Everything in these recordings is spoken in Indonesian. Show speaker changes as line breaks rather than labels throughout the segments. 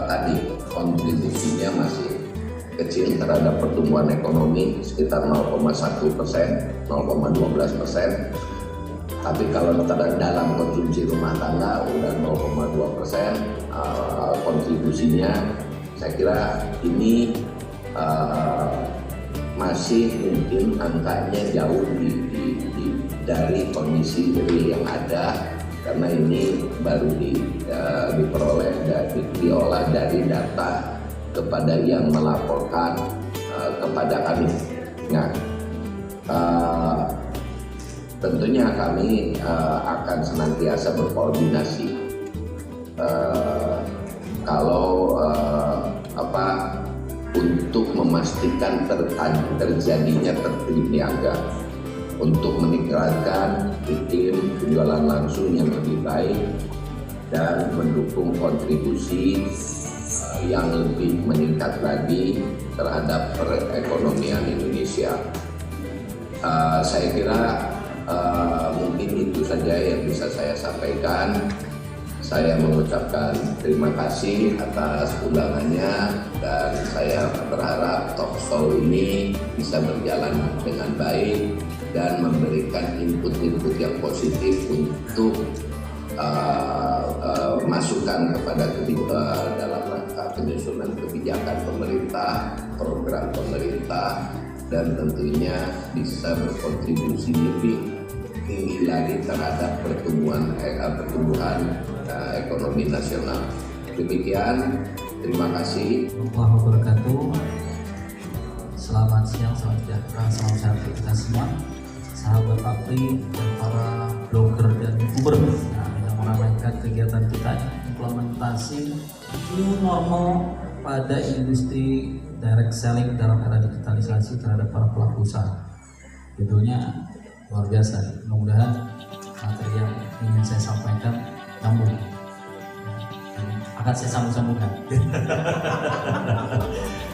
tadi kontribusinya masih kecil terhadap pertumbuhan ekonomi, sekitar 0,1%, 0,12%. Tapi kalau dalam konsumsi rumah tangga udah 0,2%, kontribusinya saya kira ini masih mungkin angkanya jauh dari kondisi real yang ada, karena ini baru diperoleh dan diolah dari data kepada yang melaporkan kepada kami. Nah, tentunya kami akan senantiasa berkoordinasi untuk memastikan terjadinya tertib niaga, untuk meningkatkan iklim penjualan langsung yang lebih baik dan mendukung kontribusi yang lebih meningkat lagi terhadap perekonomian Indonesia. Saya kira mungkin itu saja yang bisa saya sampaikan. Saya mengucapkan terima kasih atas undangannya dan saya berharap talk show ini bisa berjalan dengan baik dan memberikan input-input yang positif untuk masukan kepada dalam rangka penyusunan kebijakan pemerintah, program pemerintah, dan tentunya bisa berkontribusi lebih tinggi lagi terhadap pertumbuhan ekonomi nasional. Demikian, terima kasih.
Warahmatullahi wabarakatuh. Selamat siang, salam sejahtera, salam sehat untuk kita semua, sahabat Apri dan para blogger dan youtuber yang meramaikan kegiatan kita implementasi new normal pada industri direct selling dalam era digitalisasi terhadap para pelaku usaha. Judulnya luar biasa. Mudah-mudahan materi yang ingin saya sampaikan nyambung, akan saya sambung-sambungkan.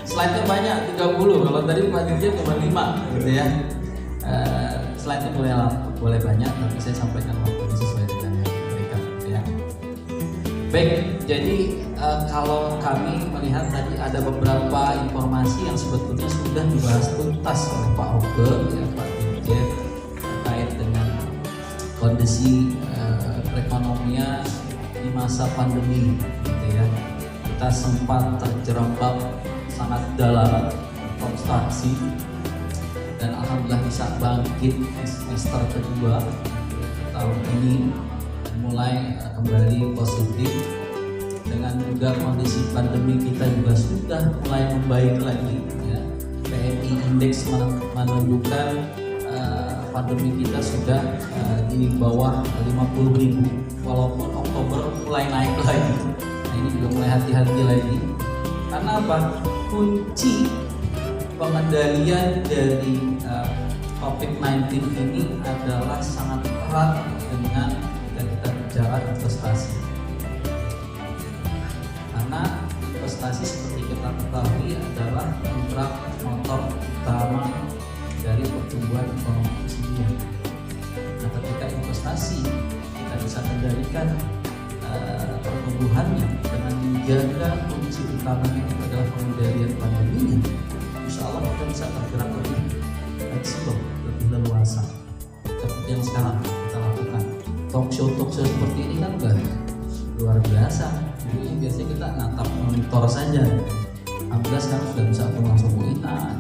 Slide-nya banyak, 30. Kalau tadi Pak Dirjen cuma 5 gitu ya. Slide-nya boleh banyak, tapi saya sampaikan waktu sesuai dengan yang diberikan gitu ya. Baik, jadi kalau kami melihat tadi ada beberapa informasi yang sebetulnya sudah dibahas tuntas oleh Pak Oke, ya, Pak Dirjen, terkait dengan kondisi perekonomian di masa pandemi gitu ya. Kita sempat terjerembab sangat dalam konstruksi dan alhamdulillah bisa bangkit di semester kedua tahun ini, mulai kembali positif, dengan juga kondisi pandemi kita juga sudah mulai membaik lagi ya. PMI Index menunjukkan pandemi kita sudah di bawah 50.000, walaupun Oktober mulai naik lagi. Nah, ini juga mulai hati-hati lagi. Karena apa? Kunci pengendalian dari COVID-19 ini adalah sangat erat dengan kita bicara investasi. Karena investasi seperti kita ketahui adalah motor utama dari pertumbuhan ekonomi itu sendiri. Nah, ketika investasi kita bisa kendalikan pertumbuhannya dengan menjaga kunci utamanya itu adalah pengendalian pandeminya, insya Allah kita bisa bergerak lebih fleksibel, lebih leluasa. Seperti yang sekarang kita lakukan talk show seperti ini kan udah luar biasa. Jadi biasanya kita natap monitor saja. Alhamdulillah sekarang sudah bisa langsung webinar.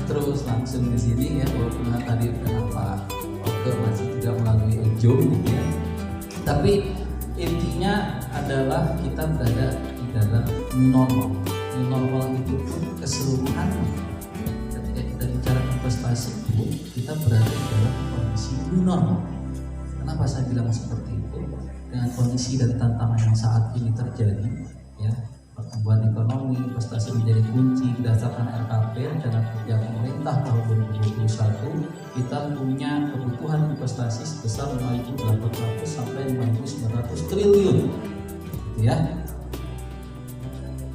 Terus langsung di sini ya, walaupun tadi kenapa Oke masih juga melalui Zoom gitu ya. Tapi intinya adalah kita berada di dalam new normal. New normal itu pun keseluruhan. Ketika kita bicara investasi pun kita berada di dalam kondisi new normal. Kenapa saya bilang seperti itu? Dengan kondisi dan tantangan yang saat ini terjadi, ya, pertumbuhan ekonomi, investasi menjadi kunci berdasarkan RKP rencana kerja pemerintah tahun 2021. Kita punya kebutuhan investasi sebesar 5.800 sampai 5.900 triliun, gitu ya.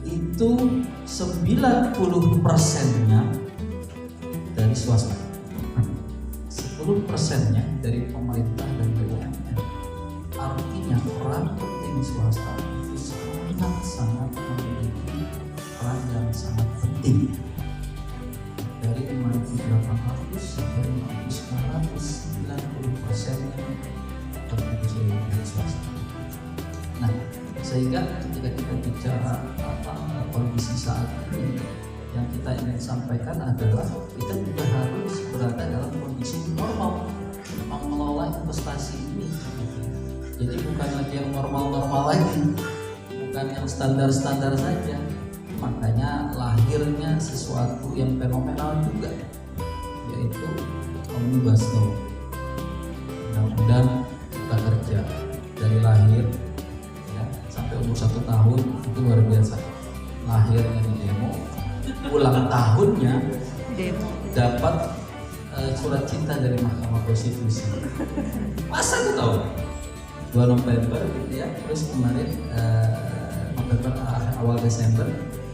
Itu 90%-nya dari swasta, 10%-nya dari pemerintah dan BUMN. Artinya peran penting swasta tinggi dari 5.800 sampai 5.990% kontribusi dari swasta. Nah, sehingga ketika kita bicara kondisi saat ini, yang kita ingin sampaikan adalah kita juga harus berada dalam kondisi normal mengelola investasi ini. Jadi bukan lagi yang normal-normal lagi, bukan yang standar-standar saja. Makanya lahirnya sesuatu yang fenomenal juga, yaitu Omnibus Law, undang-undang cipta kerja. Dari lahir ya, sampai umur 1 tahun itu luar biasa. Lahirnya di demo, ulang tahunnya
demo
dapat surat cinta dari Mahkamah Konstitusi. Masa itu tahun 2 November gitu ya. Terus kemarin November awal Desember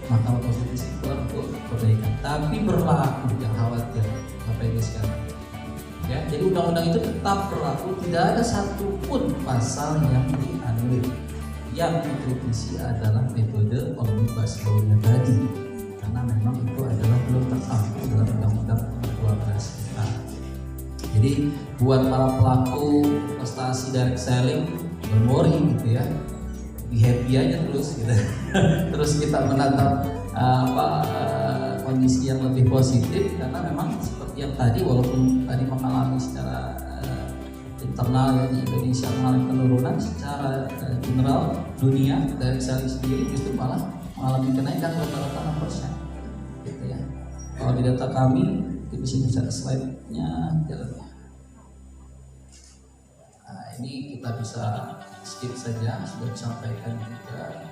Mahkamah Konstitusi keluar untuk perbaikan. Tapi berlaku, jangan khawatir sampai ini sekarang. Ya, jadi undang-undang itu tetap berlaku, tidak ada satupun pasal yang dianulir. Yang dikritisi adalah metode Omnibus Law-nya tadi, karena memang itu adalah belum tertampung dalam Undang-Undang 12 kita. Jadi buat para pelaku investasi direct selling, don't worry gitu ya, be happy aja terus gitu. Terus kita menatap kondisi yang lebih positif, karena memang seperti yang tadi, walaupun tadi mengalami secara internal ya di Indonesia mengalami penurunan, secara general dunia dari selling sendiri justru malah mengalami kenaikan rata-rata 6% gitu ya. Kalau di data kami itu bisa bisa slide-nya jalannya. Nah, ini kita bisa skip saja, sudah disampaikan juga.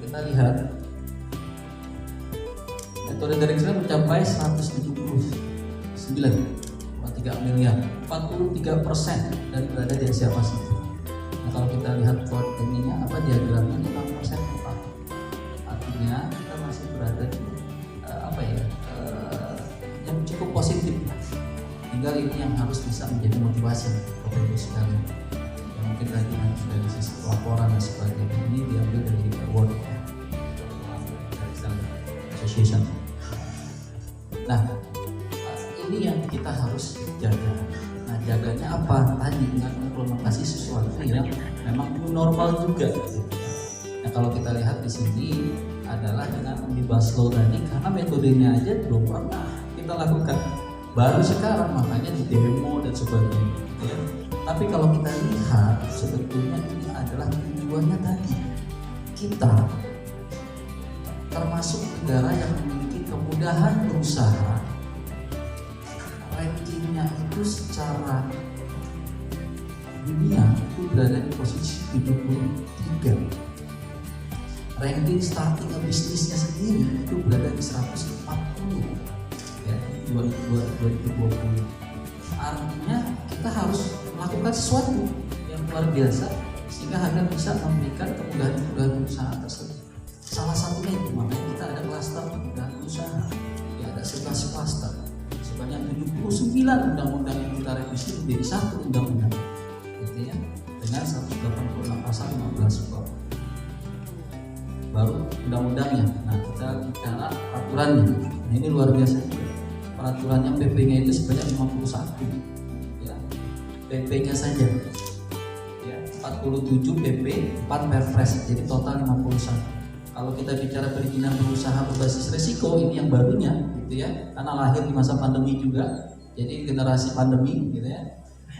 Kita lihat metode direct selling mencapai 179,3 miliar, 43% dari berada di Asia Pasifik. Nah, kalau kita lihat chart ininya diagramnya 5% tepat. Artinya kita masih berada di yang cukup positif. Tinggal ini yang harus bisa menjadi motivasi Bapak Ibu sekalian. Mungkin tadi dari sisi laporan dan sebagainya ini diambil dari World Association. Nah, ini yang kita harus jaga. Nah, jaganya apa? Tadi dengan implementasi sesuatu yang memang normal juga. Nah, kalau kita lihat di sini adalah dengan Omnibus Law tadi, karena metodenya aja belum pernah kita lakukan, baru sekarang makanya di demo dan sebagainya. Ya. Tapi kalau kita lihat sebetulnya ini adalah tujuannya tadi, kita termasuk negara yang memiliki kemudahan berusaha, rankingnya itu secara dunia itu berada di posisi 73. Ranking starting bisnisnya sendiri itu berada di 140 ya, 2020. Artinya kita harus melakukan sesuatu yang luar biasa sehingga agar bisa memberikan kemudahan usaha tersebut. Salah satunya itu makanya kita ada klaster kemudahan usaha. Ya, ada 11 klaster. Sebanyak 79 undang-undang yang kita revisi menjadi satu undang-undang. Gitu ya. Dengan 186 pasal 15 bab. Baru undang-undangnya. Nah, kita bicara peraturannya. Nah, ini luar biasa. Peraturannya PP-nya itu sebanyak 51. Ya. PP-nya saja. Ya, 47 PP, 4 Perpres. Jadi total 51. Kalau kita bicara perizinan berusaha berbasis resiko, ini yang barunya gitu ya, karena lahir di masa pandemi juga, jadi generasi pandemi gitu ya.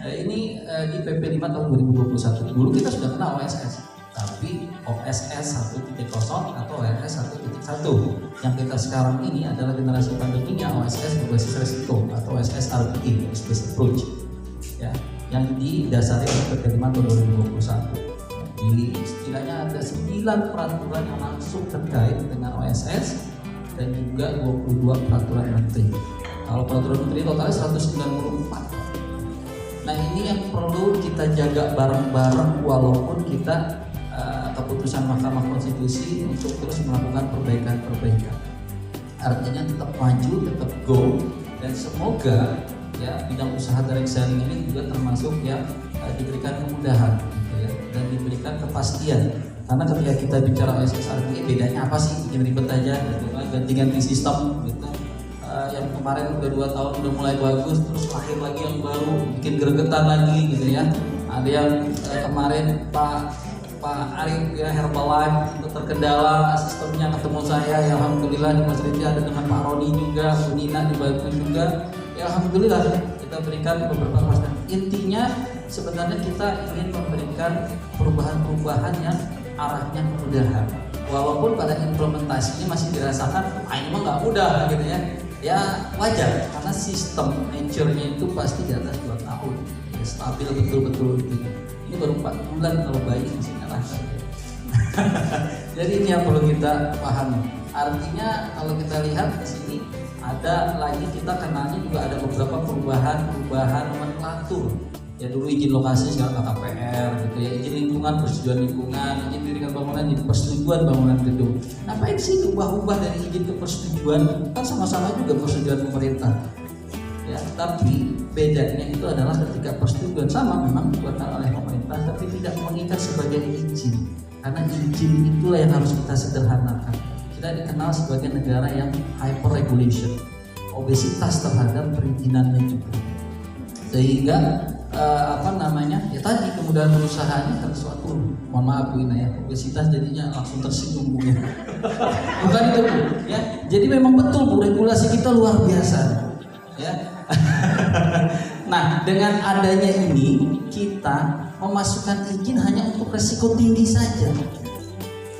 Ini di PP 5 tahun 2021. Dulu kita sudah kenal OSS, tapi OSS 1.0 atau OSS 1.1. Yang kita sekarang ini adalah generasi pandeminya OSS berbasis resiko atau OSS RPI, risk based approach ya, yang didasari oleh PP 5 tahun 2021. Di setidaknya ada 9 peraturan yang langsung terkait dengan OSS dan juga 22 peraturan menteri. Kalau peraturan menteri totalnya 194. Nah, ini yang perlu kita jaga bareng-bareng walaupun kita keputusan Mahkamah Konstitusi untuk terus melakukan perbaikan-perbaikan. Artinya tetap maju, tetap go, dan semoga ya bidang usaha direct selling ini juga termasuk ya diberikan kemudahan gitu ya, dan diberikan kepastian. Karena ketika kita bicara OSS RTA, bedanya apa sih? Bikin ribet aja gitu kan, ganti-ganti sistem gitu. Yang kemarin udah 2 tahun udah mulai bagus, terus lahir lagi yang baru, bikin gregetan lagi gitu ya. Ada yang kemarin Pak Arif ya, Herbalife itu terkendala sistemnya, ketemu saya ya alhamdulillah di Mas Riti ada dengan Pak Roni juga, Bu Nina dibantu juga ya alhamdulillah kita berikan beberapa kepastian. Intinya sebenarnya kita ingin memberikan perubahan-perubahan yang arahnya kemudahan, walaupun pada implementasinya masih dirasakan ini mah nggak mudah gitu ya wajar karena sistem nature-nya itu pasti di atas 2 tahun ya, stabil betul-betul gitu. Ini baru 4 bulan kalau bayi masih nyerahkan. Jadi ini yang perlu kita pahami. Artinya kalau kita lihat di sini ada lagi, kita kenalnya juga ada beberapa perubahan nomenklatur. Ya dulu izin lokasi sekarang KKPR gitu ya, izin lingkungan, persetujuan lingkungan, izin dirikan bangunan jadi persetujuan bangunan gedung. Ngapain sih ubah-ubah dari izin ke persetujuan? Kan sama-sama juga persetujuan pemerintah. Ya, tapi bedanya itu adalah ketika persetujuan sama memang dikeluarkan oleh pemerintah, tapi tidak mengikat sebagai izin. Karena izin itulah yang harus kita sederhanakan. Kita dikenal sebagai negara yang hyper regulation, obesitas terhadap perizinannya juga. Sehingga ya tadi kemudahan berusahanya kan suatu, mohon maaf Bu Ina ya, obesitas jadinya langsung tersinggung Bu ya. Bukan itu Bu ya. Jadi memang betul Bu, regulasi kita luar biasa ya. Nah, dengan adanya ini kita memasukkan izin hanya untuk resiko tinggi saja.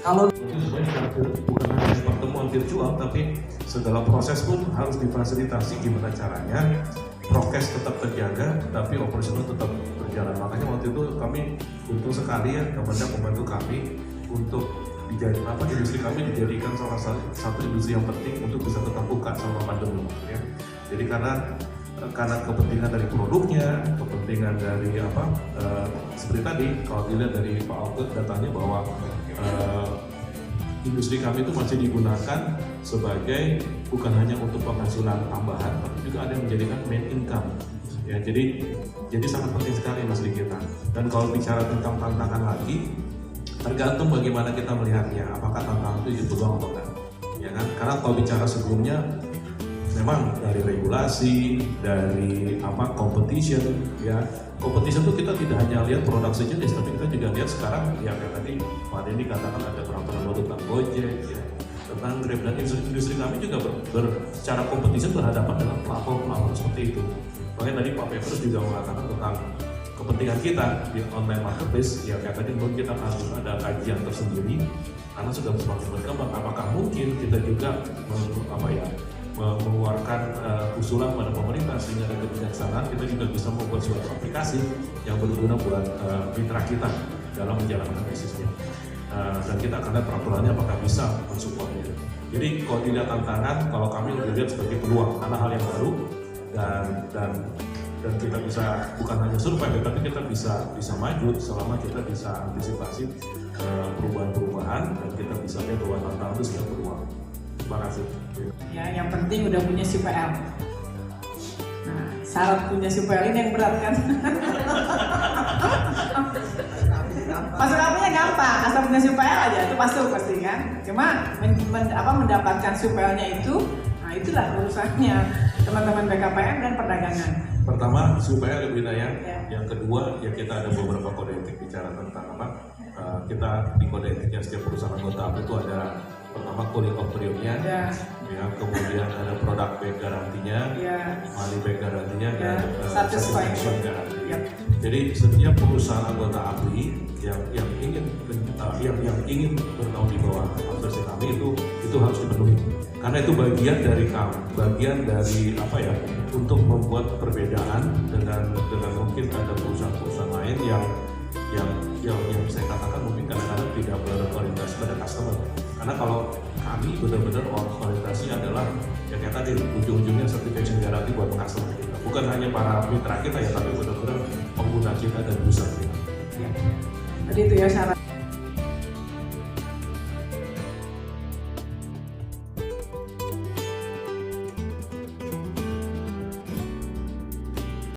Kalau
bukan hanya pertemuan virtual, tapi segala proses pun harus difasilitasi gimana caranya prokes tetap terjaga, tapi operasional tetap berjalan. Makanya waktu itu kami untung sekali ya, Kemendak membantu kami untuk industri kami dijadikan salah satu industri yang penting untuk bisa tetap buka selama pandemi. Ya. Jadi karena kepentingan dari produknya, kepentingan dari seperti tadi kalau dilihat dari Pak Albert datanya bahwa industri kami itu masih digunakan sebagai bukan hanya untuk penghasilan tambahan, tapi juga ada yang menjadikan main income. Ya, jadi sangat penting sekali Mas di kita. Dan kalau bicara tentang tantangan lagi, tergantung bagaimana kita melihatnya. Apakah tantangan itu peluang atau enggak? Ya kan? Karena kalau bicara sebelumnya, memang dari regulasi, dari competition, ya. Competition itu kita tidak hanya lihat produk sejenis, tapi kita juga lihat sekarang yang tadi Pak Denny katakan ada peraturan baru tentang Gojek, ya, tentang Grab, dan industri kami juga secara kompetisi berhadapan dengan platform seperti itu. Makanya tadi Pak Petrus juga mengatakan tentang kepentingan kita di online marketplace, ya kayak tadi menurut kita harus ada kajian tersendiri karena sudah semakin berkembang. Apakah mungkin kita juga mengeluarkan usulan pada pemerintah sehingga ada kebijaksanaan, kita juga bisa membuat suatu aplikasi yang berguna buat mitra kita dalam menjalankan bisnisnya. Dan kita akan lihat peraturannya apakah bisa mensupportnya. Jadi kalau dilihat tantangan, kalau kami lebih lihat sebagai peluang karena hal yang baru dan kita bisa bukan hanya survive, tapi kita bisa maju selama kita bisa antisipasi perubahan-perubahan dan kita bisa lihat bahwa tantangan itu sudah peluang. Terima kasih.
Ya, yang penting udah punya SUPL. Nah, syarat punya SUPL ini yang berat kan? Masuk apa-nya gampang, asal punya SUPL aja itu masuk pasti kan. Cuma mendapatkan SUPL-nya itu, nah itulah urusannya teman-teman BKPM dan perdagangan.
Pertama, SUPL lebih ya. Yang kedua, ya kita ada beberapa kode etik bicara tentang kita di kode etiknya setiap perusahaan anggota itu ada pertama cooling off periodnya, ya, kemudian ada product back garantinya, money back garantinya, dan satisfaction garantinya. Jadi setiap perusahaan anggota APRI yang ingin bernaung di bawah outsourcing kami itu harus dipenuhi. Karena itu bagian dari untuk membuat perbedaan dengan mungkin ada perusahaan-perusahaan lain yang saya katakan mungkin kadang-kadang tidak berorientasi pada customer. Karena kalau kami benar-benar orientasi adalah ya kayak tadi ujung-ujungnya certification garanti buat customer kita. Bukan hanya para mitra kita ya, tapi benar-benar pengguna kita dan user kita.
Jadi itu ya syarat.